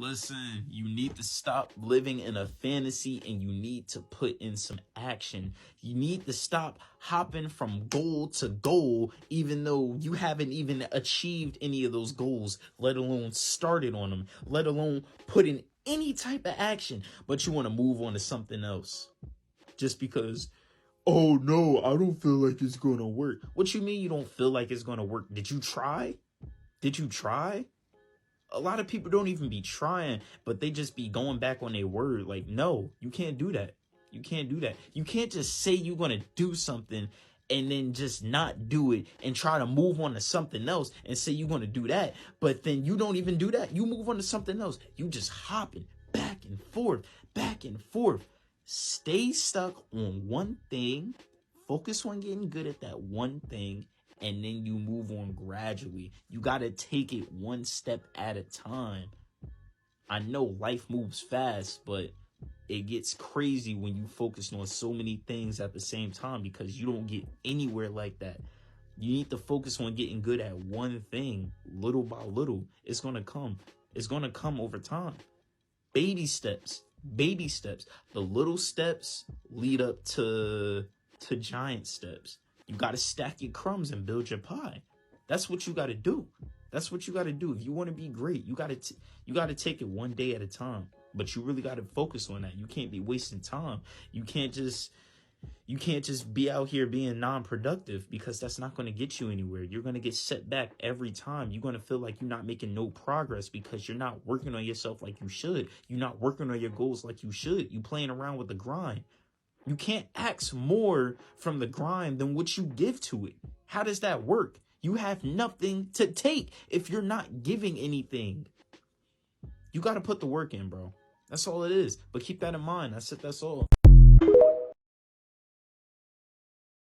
Listen, you need to stop living in a fantasy and you need to put in some action. You need to stop hopping from goal to goal, even though you haven't even achieved any of those goals, let alone started on them, let alone put in any type of action. But you want to move on to something else just because, oh no, I don't feel like it's going to work. What you mean you don't feel like it's going to work? Did you try? Did you try? A lot of people don't even be trying, but they just be going back on their word. Like, no, you can't do that. You can't do that. You can't just say you're going to do something and then just not do it and try to move on to something else and say you're going to do that. But then you don't even do that. You move on to something else. You just hopping back and forth, back and forth. Stay stuck on one thing. Focus on getting good at that one thing. And then you move on gradually. You got to take it one step at a time. I know life moves fast, but it gets crazy when you focus on so many things at the same time because you don't get anywhere like that. You need to focus on getting good at one thing, little by little. It's going to come. It's going to come over time. Baby steps. Baby steps. The little steps lead up to giant steps. You got to stack your crumbs and build your pie. That's what you got to do. That's what you got to do. If you want to be great, you got to take it one day at a time. But you really got to focus on that. You can't be wasting time. You can't just be out here being non-productive because that's not going to get you anywhere. You're going to get set back every time. You're going to feel like you're not making no progress because you're not working on yourself like you should. You're not working on your goals like you should. You playing around with the grind. You can't ask more from the grind than what you give to it. How does that work? You have nothing to take if you're not giving anything. You got to put the work in, bro. That's all it is. But keep that in mind. That's it. That's all.